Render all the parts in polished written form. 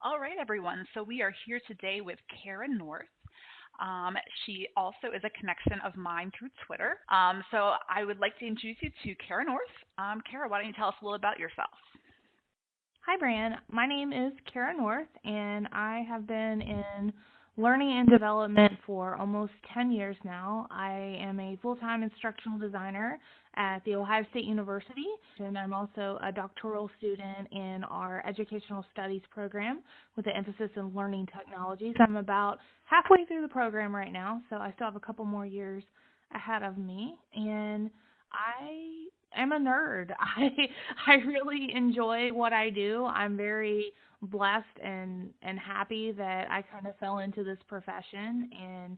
All right, everyone. So we are here today with Cara North. Um, she also is a connection of mine through Twitter. So I would like to introduce you to Cara North. Cara, why don't you tell us a little about yourself? Hi, Brian. My name is Cara North, and I have been in learning and development for almost 10 years now. I am a full time instructional designer at The Ohio State University, and I'm also a doctoral student in our educational studies program with an emphasis in learning technologies. I'm about halfway through the program right now, so I still have a couple more years ahead of me, and I am a nerd. I really enjoy what I do. I'm very blessed and happy that I kind of fell into this profession, and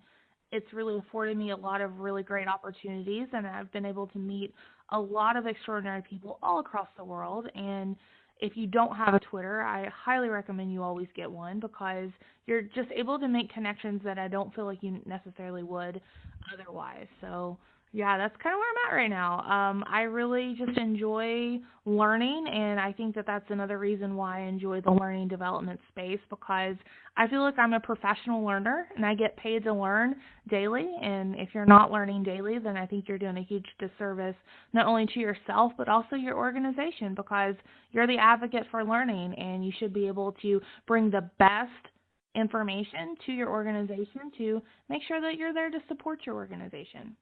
it's really afforded me a lot of really great opportunities, and I've been able to meet a lot of extraordinary people all across the world. And if you don't have a Twitter, I highly recommend you always get one because you're just able to make connections that I don't feel like you necessarily would otherwise. So yeah, that's kind of where I'm at right now. I really just enjoy learning, and I think that that's another reason why I enjoy the learning development space because I feel like I'm a professional learner, and I get paid to learn daily. And if you're not learning daily, then I think you're doing a huge disservice not only to yourself but also your organization because you're the advocate for learning, and you should be able to bring the best information to your organization to make sure that you're there to support your organization.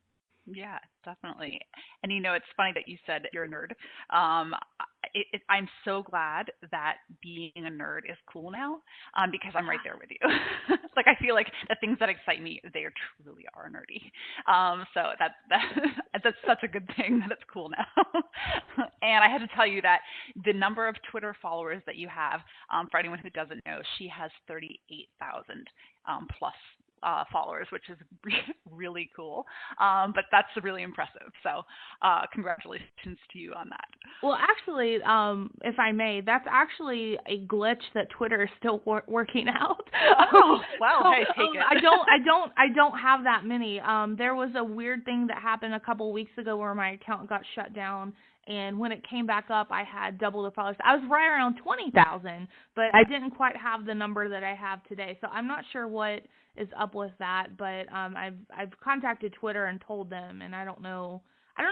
Yeah, definitely. And it's funny that you said you're a nerd. Um, I'm so glad that being a nerd is cool now, because I'm right there with you. Like I feel like the things that excite me, they are truly are nerdy. So that that's such a good thing that it's cool now. And I had to tell you that the number of Twitter followers that you have, for anyone who doesn't know, she has 38,000 plus followers, which is really cool. But that's really impressive. So congratulations to you on that. Well, actually, if I may, that's actually a glitch that Twitter is still working out. Oh, well, so hey, take it. I don't have that many. There was a weird thing that happened a couple of weeks ago where my account got shut down, and when it came back up, I had double the followers. I was right around 20,000, but I didn't quite have the number that I have today. So I'm not sure what is up with that, but I've contacted Twitter and told them, and I don't know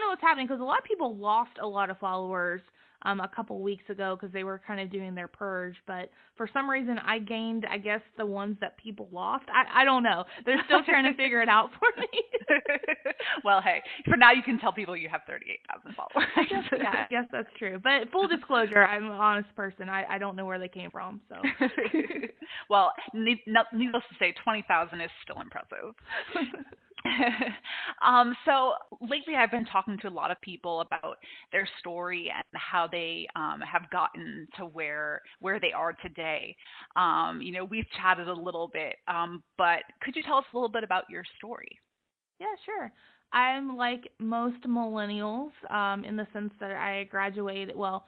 what's happening because a lot of people lost a lot of followers a couple weeks ago because they were kind of doing their purge. But for some reason, I gained, I guess, the ones that people lost. I don't know. They're still trying to figure it out for me. Well, hey, for now you can tell people you have 38,000 I guess that's true. But full disclosure, I'm an honest person. I don't know where they came from. So. followers. Well, needless to say, 20,000 is still impressive. So lately, I've been talking to a lot of people about their story and how they have gotten to where they are today. We've chatted a little bit, but could you tell us a little bit about your story? Yeah, sure. I'm like most millennials, in the sense that I graduated. Well,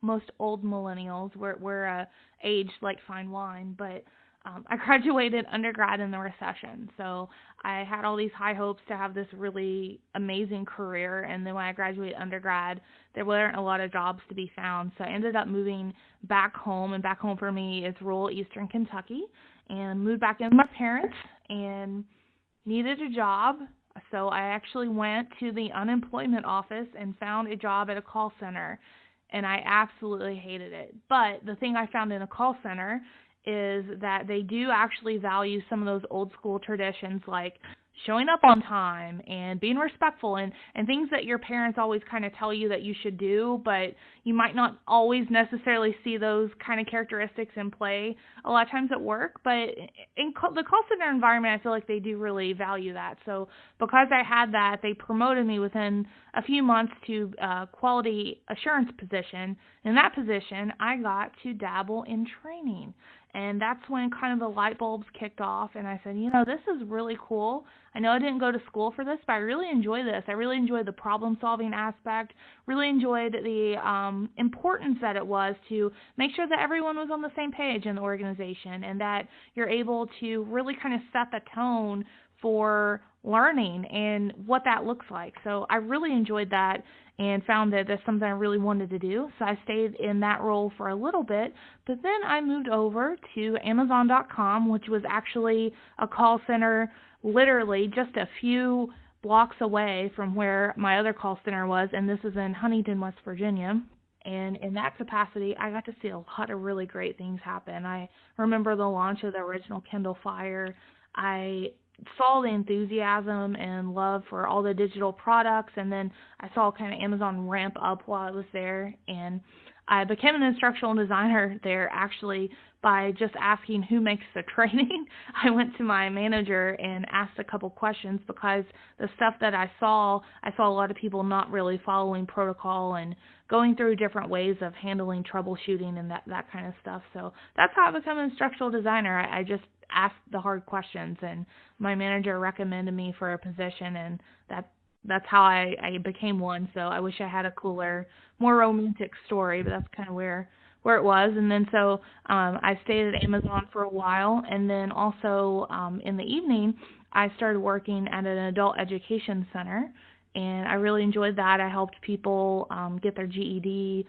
most old millennials, we're aged like fine wine, but I graduated undergrad in the recession, so I had all these high hopes to have this really amazing career. And then when I graduated undergrad, there weren't a lot of jobs to be found, so I ended up moving back home. And back home for me is rural Eastern Kentucky, and moved back in with my parents and needed a job. So I actually went to the unemployment office and found a job at a call center, and I absolutely hated it. But the thing I found in a call center is that they do actually value some of those old school traditions like showing up on time and being respectful and things that your parents always kind of tell you that you should do, but you might not always necessarily see those kind of characteristics in play a lot of times at work. But in the call center environment, I feel like they do really value that. So because I had that, they promoted me within a few months to quality assurance position. In that position, I got to dabble in training. And that's when kind of the light bulbs kicked off, and I said, this is really cool. I know I didn't go to school for this, but I really enjoy this. I really enjoyed the problem-solving aspect, really enjoyed the importance that it was to make sure that everyone was on the same page in the organization and that you're able to really kind of set the tone for learning and what that looks like. So I really enjoyed that and found that that's something I really wanted to do. So I stayed in that role for a little bit, but then I moved over to Amazon.com, which was actually a call center literally just a few blocks away from where my other call center was, and this is in Huntington, West Virginia. And in that capacity, I got to see a lot of really great things happen. I remember the launch of the original Kindle Fire. I saw the enthusiasm and love for all the digital products, and then I saw kind of Amazon ramp up while I was there. And I became an instructional designer there actually by just asking who makes the training. I went to my manager and asked a couple questions because the stuff that I saw a lot of people not really following protocol and going through different ways of handling troubleshooting and that kind of stuff. So that's how I became an instructional designer. I just asked the hard questions, and my manager recommended me for a position, and that's how I became one. So I wish I had a cooler, more romantic story, but that's kind of where it was. And then so I stayed at Amazon for a while, and then also in the evening I started working at an adult education center, and I really enjoyed that. I helped people get their GED,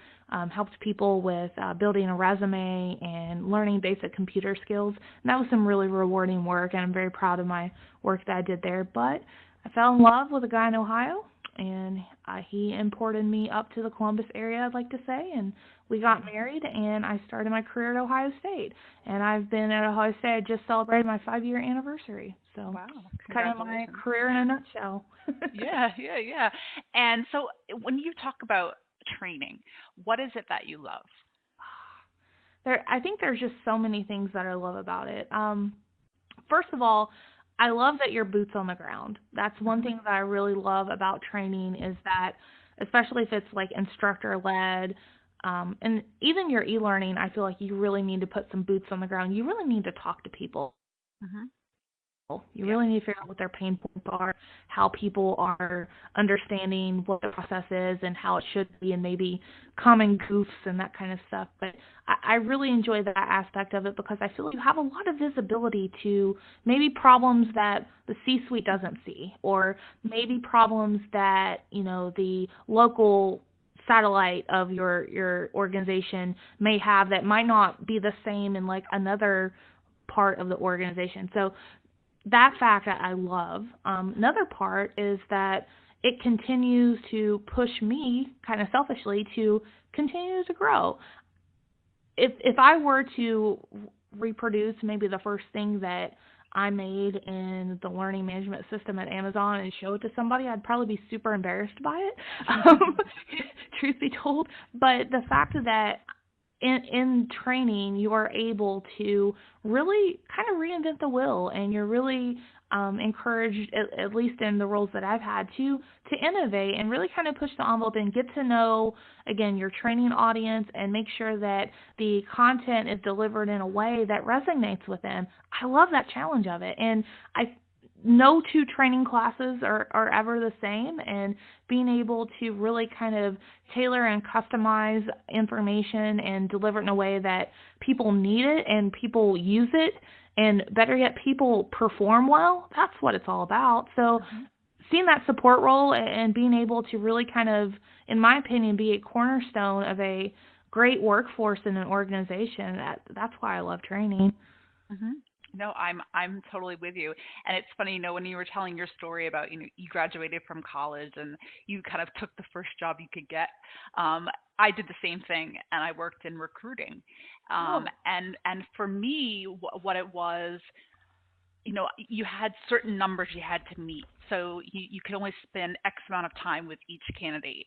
helped people with building a resume and learning basic computer skills. And that was some really rewarding work, and I'm very proud of my work that I did there. But I fell in love with a guy in Ohio, and he imported me up to the Columbus area, I'd like to say, and we got married, and I started my career at Ohio State. And I've been at Ohio State. I just celebrated my 5-year anniversary. So Wow, it's kind of my congratulations. career in a nutshell. Yeah, yeah, yeah. And so when you talk about training, what is it that you love? I think there's just so many things that I love about it. First of all, I love that you're boots on the ground. That's one Hmm. thing that I really love about training is that, especially if it's like instructor led, and even your e-learning, I feel like you really need to put some boots on the ground. You really need to talk to people. Hmm. You Yeah. really need to figure out what their pain points are, how people are understanding what the process is and how it should be, and maybe common goofs and that kind of stuff. But I really enjoy that aspect of it because I feel like you have a lot of visibility to maybe problems that the C-suite doesn't see, or maybe problems that, the local satellite of your organization may have that might not be the same in like another part of the organization. So that fact I love. Another part is that it continues to push me, kind of selfishly, to continue to grow. If I were to reproduce maybe the first thing that I made in the learning management system at Amazon and show it to somebody, I'd probably be super embarrassed by it, truth be told. But the fact that in training you are able to really kind of reinvent the wheel, and you're really encouraged, at least in the roles that I've had, to innovate and really kind of push the envelope and get to know again your training audience and make sure that the content is delivered in a way that resonates with them. I love that challenge of it, and I no two training classes are ever the same, and being able to really kind of tailor and customize information and deliver it in a way that people need it and people use it, and better yet, people perform well, that's what it's all about. So Hmm. seeing that support role and being able to really kind of, in my opinion, be a cornerstone of a great workforce in an organization, that's why I love training. Hmm. No, I'm totally with you. And it's funny, when you were telling your story about, you graduated from college and you kind of took the first job you could get. I did the same thing, and I worked in recruiting. Oh, And for me, what it was, you had certain numbers you had to meet. So you could only spend X amount of time with each candidate.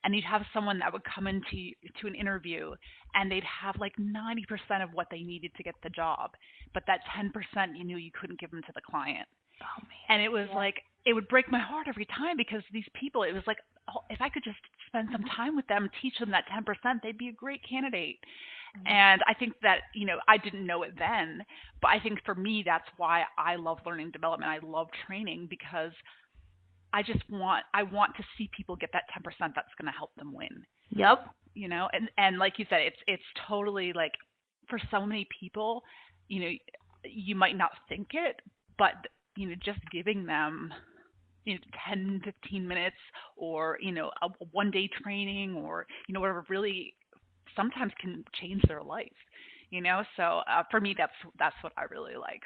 And you'd have someone that would come into to an interview, and they'd have like 90% of what they needed to get the job, but that 10% you knew you couldn't give them to the client. oh And it was man, like, it would break my heart every time, because these people, it was like, oh, if I could just spend some time with them, teach them that 10%, they'd be a great candidate. And I think that, I didn't know it then, but I think for me, that's why I love learning development. I love training, because I want to see people get that 10% that's going to help them win, yeah. Yep. and like you said, it's totally like, for so many people, you know, you might not think it, but just giving them 10, 15 minutes, or a one day training, or whatever, really sometimes can change their life. So for me, that's what I really like.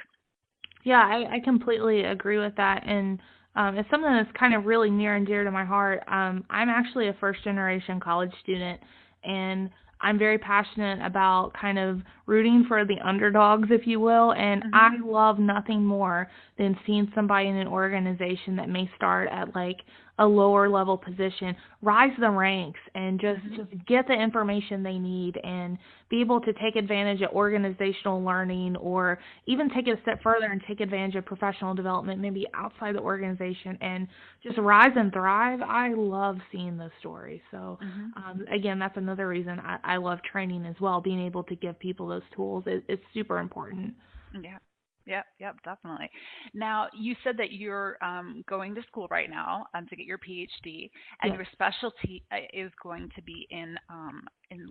Yeah, I completely agree with that, and it's something that's kind of really near and dear to my heart. I'm actually a first generation college student, and I'm very passionate about kind of rooting for the underdogs, if you will, and I Mhm. love nothing more than seeing somebody in an organization that may start at like a lower level position rise the ranks and Mhm. just get the information they need and be able to take advantage of organizational learning, or even take it a step further and take advantage of professional development maybe outside the organization and just rise and thrive. I love seeing those stories. So Mhm. again, that's another reason I love training as well. Being able to give people those tools is super important. Yeah. Yep, yep, definitely. Now, you said that you're going to school right now to get your PhD, and Yes. your specialty is going to be in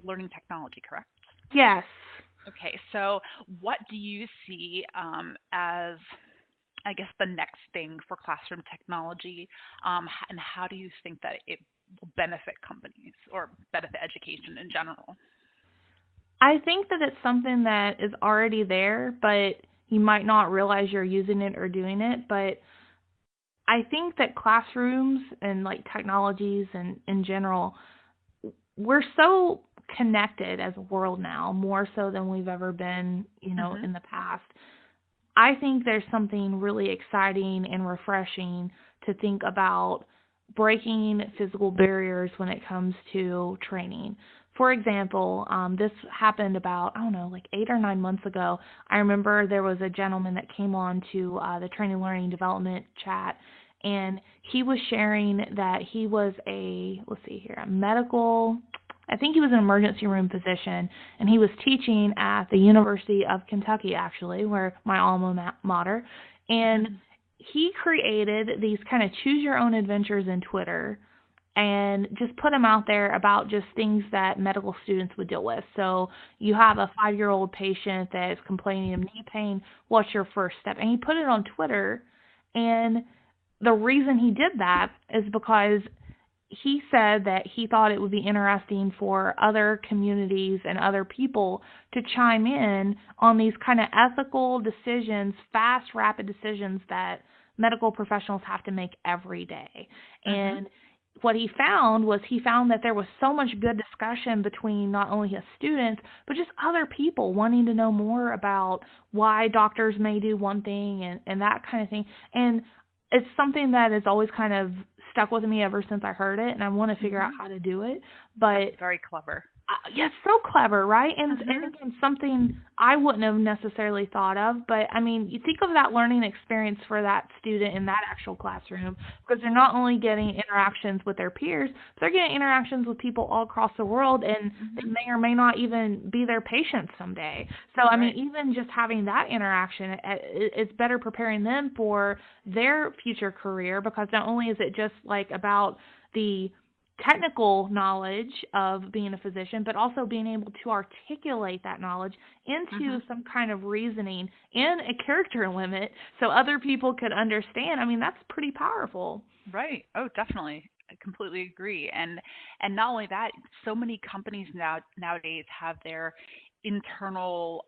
learning technology, correct? Yes. Okay, so what do you see as, I guess, the next thing for classroom technology, and how do you think that it will benefit companies or benefit education in general? I think that it's something that is already there, but you might not realize you're using it or doing it. But I think that classrooms and like technologies and in general, we're so connected as a world now, more so than we've ever been, Mhm. in the past. I think there's something really exciting and refreshing to think about breaking physical barriers when it comes to training. For example, this happened about, I don't know, like 8 or 9 months ago. I remember there was a gentleman that came on to the training, learning, development chat, and he was sharing that he was let's see here, a medical, I think he was an emergency room physician, and he was teaching at the University of Kentucky, actually, where my alma mater. Mhm. And he created these kind of choose your own adventures in Twitter and just put them out there about just things that medical students would deal with. So you have a 5-year-old patient that is complaining of knee pain. What's your first step? And he put it on Twitter. And the reason he did that is because he said that he thought it would be interesting for other communities and other people to chime in on these kind of ethical decisions, fast, rapid decisions that medical professionals have to make every day. Mhm. And what he found that there was so much good discussion between not only his students, but just other people wanting to know more about why doctors may do one thing and that kind of thing. And it's something that has always kind of stuck with me ever since I heard it, and I want to figure out Mhm. how to do it. That's But very clever. yeah, it's so clever, right? And Mhm. again, something I wouldn't have necessarily thought of. But I mean, you think of that learning experience for that student in that actual classroom, because they're not only getting interactions with their peers, but they're getting interactions with people all across the world, and they Mhm. may or may not even be their patients someday. So I mean, Right. even just having that interaction, it's better preparing them for their future career, because not only is it just like about the technical knowledge of being a physician, but also being able to articulate that knowledge into Mhm. some kind of reasoning in a character limit so other people could understand. I mean, that's pretty powerful. Right. Oh, definitely. I completely agree. And not only that, so many companies nowadays have their internal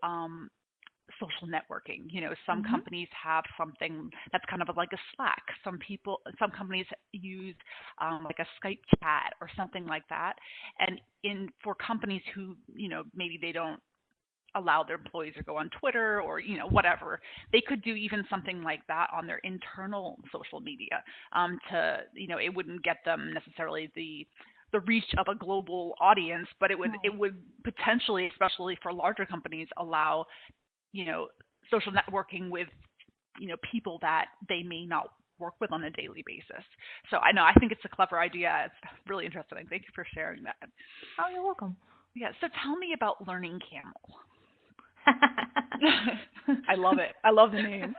social networking. Some Mhm. companies have something that's kind of like a Slack. Some companies use like a Skype chat or something like that. And in for companies who maybe they don't allow their employees to go on Twitter, or whatever, they could do even something like that on their internal social media, to it wouldn't get them necessarily the reach of a global audience, but it Right. would potentially, especially for larger companies, allow you know social networking with people that they may not work with on a daily basis. So I think it's a clever idea. It's really interesting. Thank you for sharing that. Oh, you're welcome. Yeah, so tell me about Learning Camel. I love it. I love the name.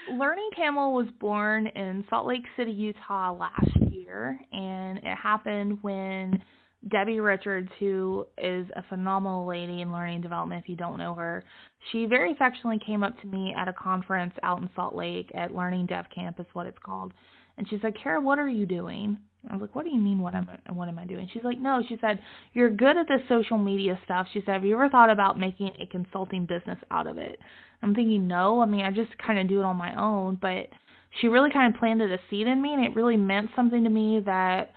Learning Camel was born in Salt Lake City, Utah last year, and it happened when Debbie Richards, who is a phenomenal lady in learning development, if you don't know her, she very affectionately came up to me at a conference out in Salt Lake at Learning Dev Camp is what it's called. And she said, Kara, what are you doing? I was like, what do you mean, what am I doing? She's like, no, she said, you're good at this social media stuff. She said, have you ever thought about making a consulting business out of it? I'm thinking, no. I mean, I just kind of do it on my own. But she really kind of planted a seed in me, and it really meant something to me that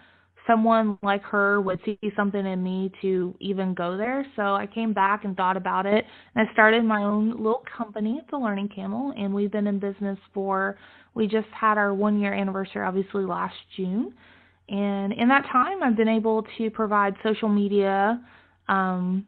someone like her would see something in me to even go there. So I came back and thought about it, and I started my own little company, The Learning Camel, and we've been in business we just had our 1 year anniversary, obviously, last June. And in that time, I've been able to provide social media um,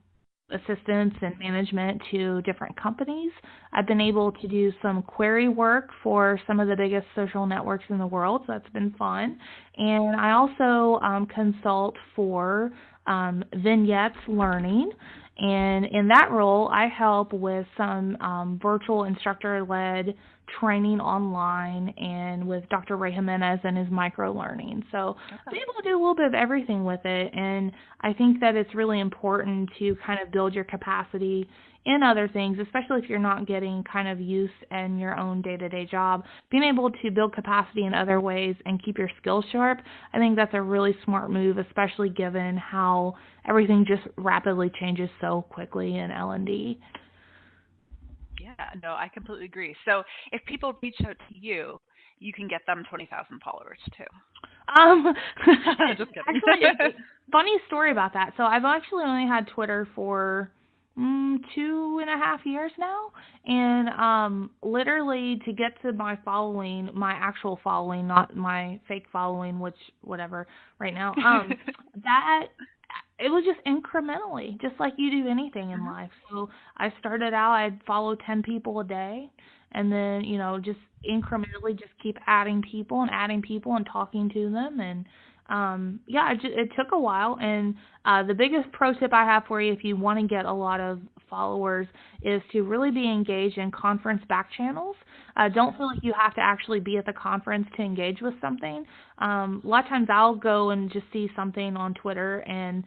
assistance and management to different companies. I've been able to do some query work for some of the biggest social networks in the world, so that's been fun. And I also consult for Vignettes Learning. And in that role, I help with some virtual instructor-led training online and with Dr. Ray Jimenez and his micro-learning. So I'm able to do a little bit of everything with it, and I think that it's really important to kind of build your capacity in other things, especially if you're not getting kind of use in your own day-to-day job. Being able to build capacity in other ways and keep your skills sharp, I think that's a really smart move, especially given how everything just rapidly changes so quickly in L&D. Yeah, no, I completely agree. So if people reach out to you, you can get them 20,000 followers too. Um, Just kidding. actually, funny story about that. So I've actually only had Twitter for 2.5 years now, and literally to get to my following, my actual following, not my fake following, which whatever right now, that it was just incrementally, just like you do anything in life. So I started out, I'd follow 10 people a day, and then, just incrementally just keep adding people and talking to them. And it took a while. And the biggest pro tip I have for you if you want to get a lot of followers is to really be engaged in conference back channels. Don't feel like you have to actually be at the conference to engage with something. A lot of times I'll go and just see something on Twitter, and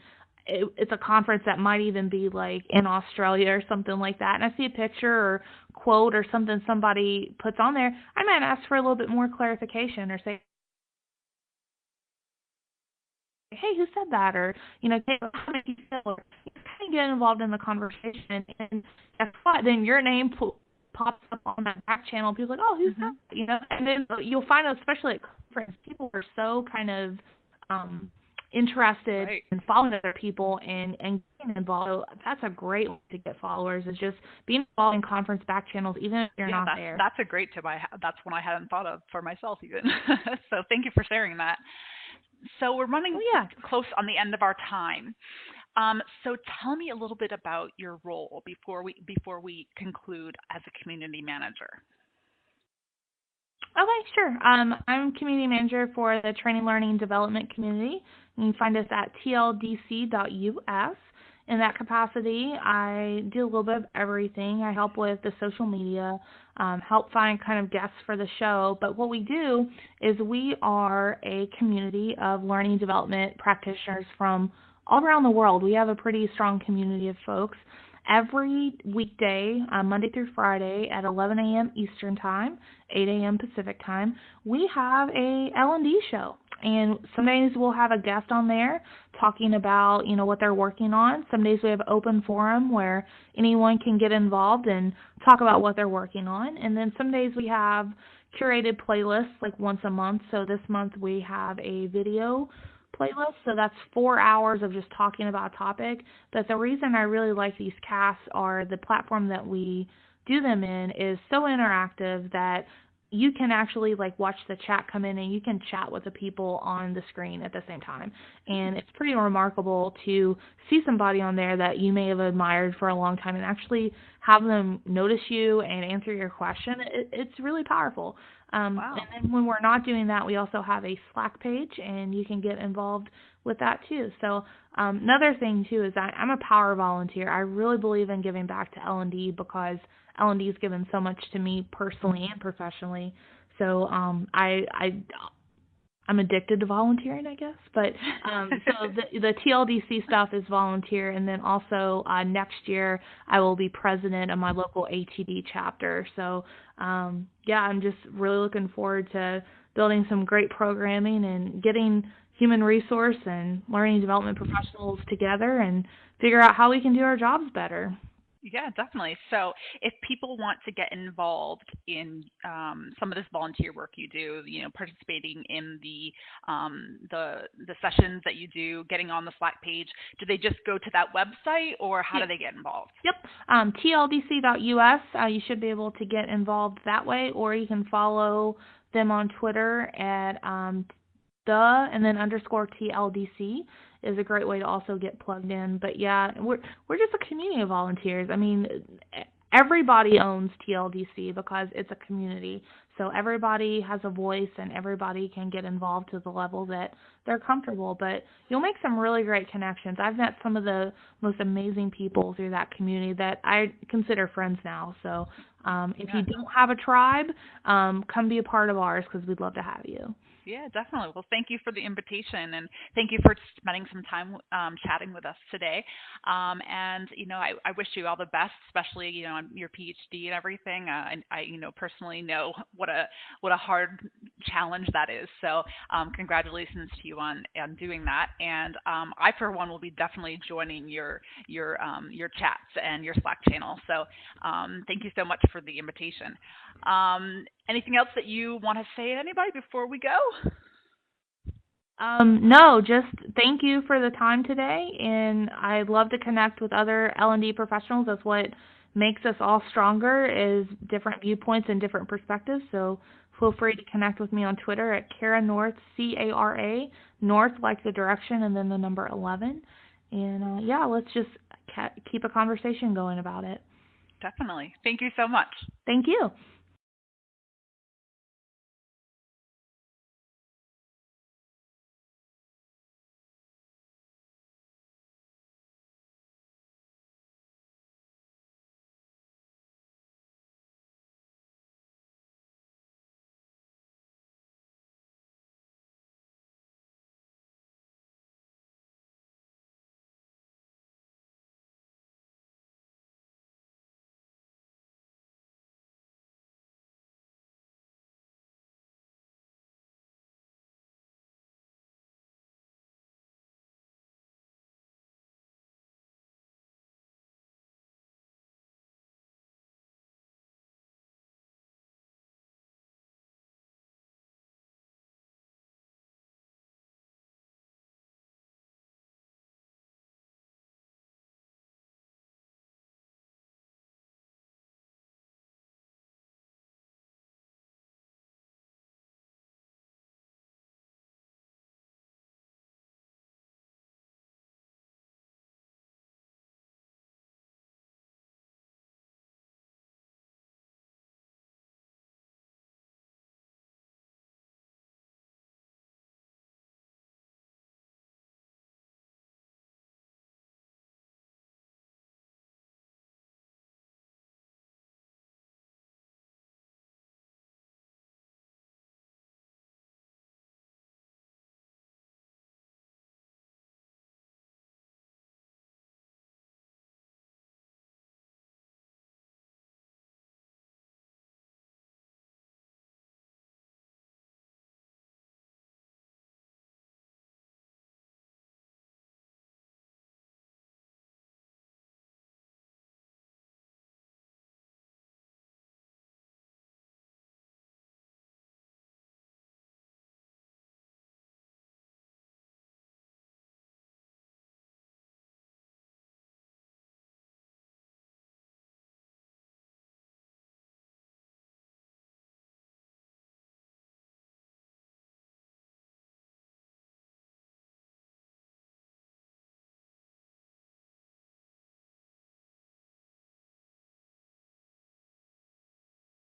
it's a conference that might even be like in Australia or something like that, and I see a picture or quote or something somebody puts on there, I might ask for a little bit more clarification or say, hey, who said that? Or, hey, how did you feel? Or you kind of get involved in the conversation, and guess what? Then your name pops up on that back channel. People are like, oh, who's that? And then you'll find, especially at conference, people are so kind of interested in following other people and getting involved. So that's a great way to get followers, is just being involved in conference back channels, even if you're not there. That's a great tip. That's one I hadn't thought of for myself even. So thank you for sharing that. So we're running close on the end of our time. So tell me a little bit about your role before we conclude as a community manager. Okay, sure. I'm community manager for the Training, Learning, and Development community. You can find us at tldc.us. In that capacity, I do a little bit of everything. I help with the social media, help find kind of guests for the show. But what we do is we are a community of learning development practitioners from all around the world. We have a pretty strong community of folks. Every weekday, Monday through Friday at 11 a.m. Eastern Time, 8 a.m. Pacific Time, we have a L&D show. And some days we'll have a guest on there talking about, what they're working on. Some days we have open forum where anyone can get involved and talk about what they're working on. And then some days we have curated playlists like once a month. So this month we have a video playlist, so that's 4 hours of just talking about a topic. But the reason I really like these casts are the platform that we do them in is so interactive that you can actually watch the chat come in and you can chat with the people on the screen at the same time. And it's pretty remarkable to see somebody on there that you may have admired for a long time and actually have them notice you and answer your question. It's really powerful. Wow. And then when we're not doing that, we also have a Slack page, and you can get involved with that too. So another thing too is that I'm a power volunteer. I really believe in giving back to L&D because L&D has given so much to me personally and professionally. So I'm addicted to volunteering, I guess. But so the TLDC stuff is volunteer, and then also next year I will be president of my local ATD chapter. So yeah, I'm just really looking forward to building some great programming and getting human resource and learning development professionals together and figure out how we can do our jobs better. Yeah, definitely. So, if people want to get involved in some of this volunteer work you do, participating in the sessions that you do, getting on the Slack page, do they just go to that website, or how do Yep. they get involved? Yep. TLDC.us. You should be able to get involved that way, or you can follow them on Twitter at and then underscore TLDC is a great way to also get plugged in. But yeah, we're just a community of volunteers. I mean, everybody owns TLDC because it's a community. So everybody has a voice and everybody can get involved to the level that they're comfortable. But you'll make some really great connections. I've met some of the most amazing people through that community that I consider friends now. So if Yeah. you don't have a tribe, come be a part of ours because we'd love to have you. Yeah, definitely. Well, thank you for the invitation, and thank you for spending some time chatting with us today. And I wish you all the best, especially on your PhD and everything. I personally know what a hard challenge that is. So congratulations to you on doing that. And I, for one, will be definitely joining your chats and your Slack channel. So thank you so much for the invitation. Anything else that you want to say to anybody before we go? No, just thank you for the time today, and I'd love to connect with other L&D professionals. That's what makes us all stronger is different viewpoints and different perspectives. So feel free to connect with me on Twitter at Cara North, Cara, North like the direction and then the number 11. And yeah, let's just keep a conversation going about it. Definitely. Thank you so much. Thank you.